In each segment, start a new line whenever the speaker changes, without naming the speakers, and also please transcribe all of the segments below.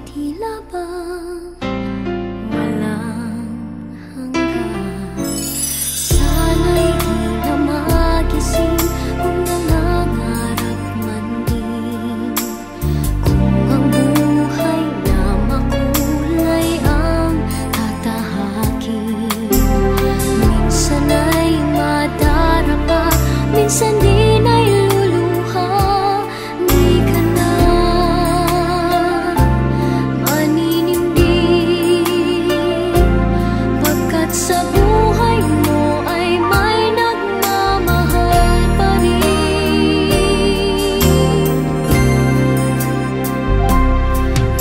tila ba walang hanggan. Sana'y di na magising kung nangangarap man din, kung ang buhay na makulay ang tatahakin. Minsan ay madarapa, minsan din ay luluha. Di ka na maninindig, pagkat sa buhay mo ay may nagmamahal pa rin.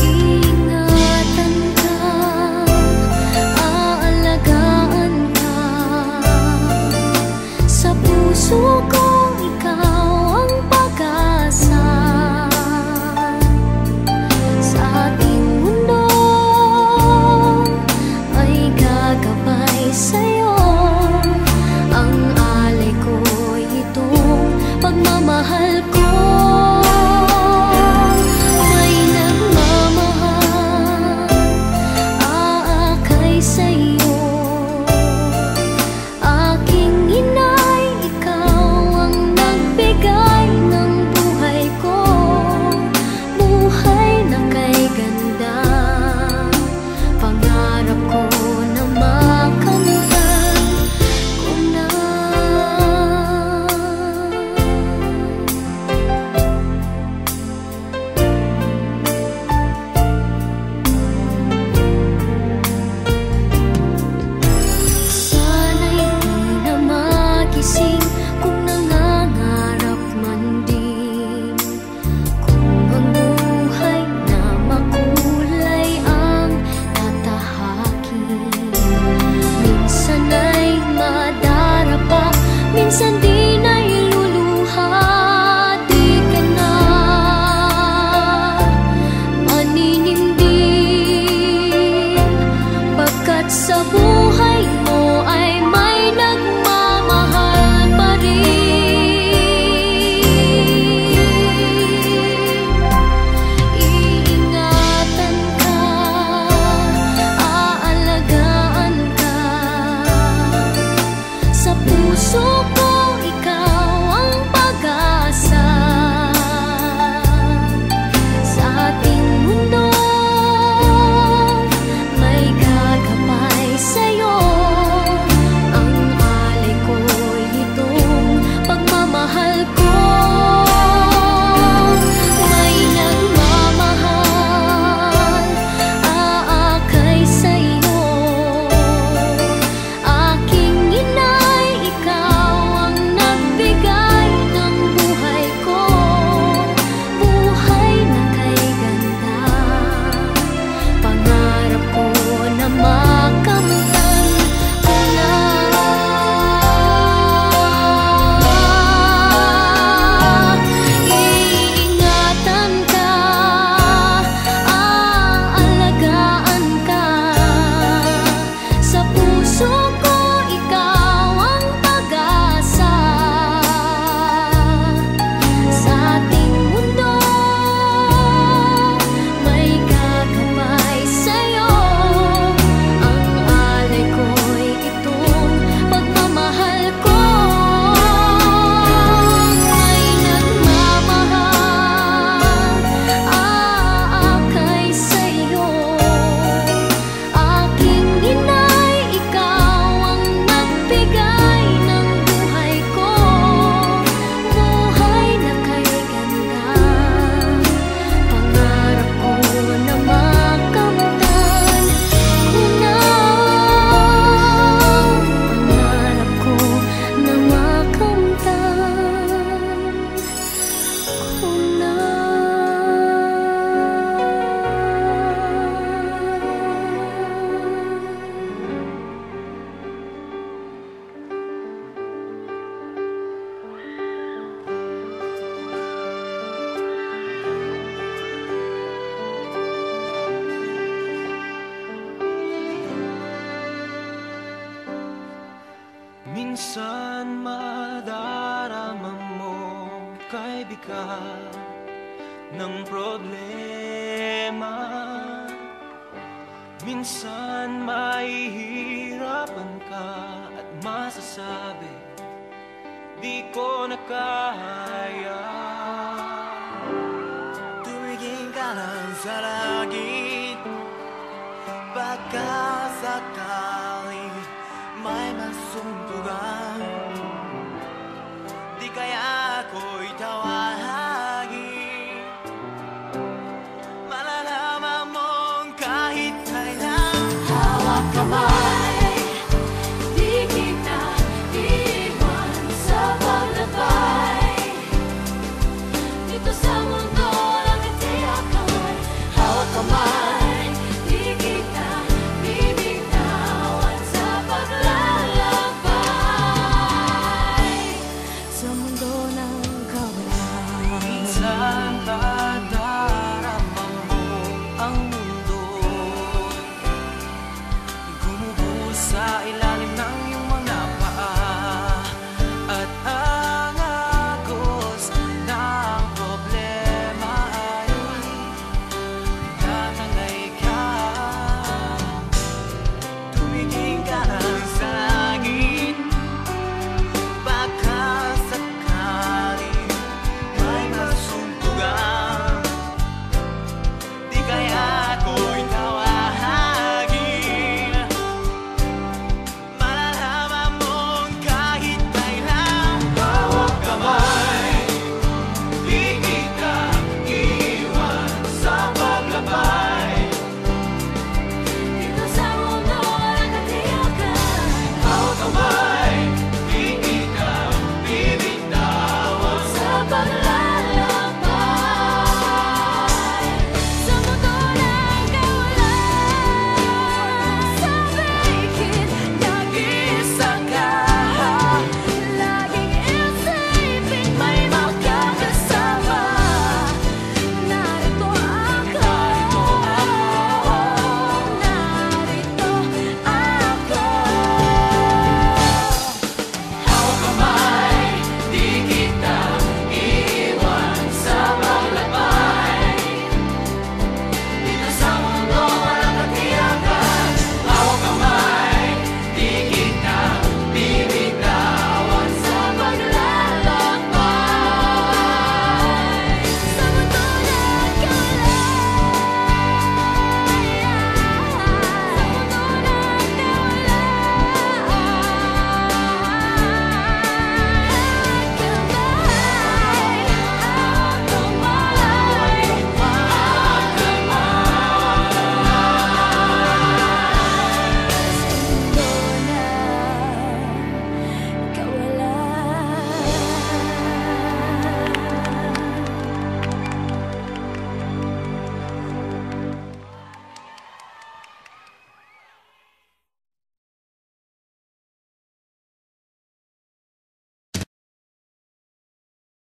Iingatan ka, aalagaan ka, sa puso ko ikaw ang pag-asa. Sa ating mundo ay gagabay sa'yo, ang alay ko'y itong pagmamahal ko. May nagmamahal, aakay sa'yo. Aking inay, ikaw ang nagbigay ng buhay ko, buhay na kay ganda. Pangarap ko na makamtan ko na. Sana'y di na magising kung nangangarap man din, kung ang buhay na makulay ang tatahakin. Minsan ay madarapa, minsan din ay luluha. Di ka na maninindig, pagkat sa buhay mo ay may nagmamahal pa rin. Iingatan ka, aalagaan ka, sa puso ko ikaw ang pag-asa. Sa ating mundo may gagabay sa'yo, ang alay ko'y itong pagmamahal ko. May nagmamahal, aakay sa'yo. Aking inay, ikaw ang nagbigay ng buhay ko, buhay na kay ganda. Pangarap ko na makamtan ko na. Iingatan ka, aalagaan ka, sa puso ko ikaw ang pag-asa. Sa ating mundo may gagabay sa'yo, ang alay ko'y itong pagmamahal ko. May nagmamahal, aakay sa'yo. Aking inay, ikaw ang nagbigay ng buhay ko, buhay na kay ganda. Pangarap ko na makamtan ko na. Pangarap ko na makamtan ko na.
Minsan madarama mo kay bigat ng problema, Minsan mahihirapan ka at masasabi di ko na kaya.
Tumingin ka lang sa langit, baka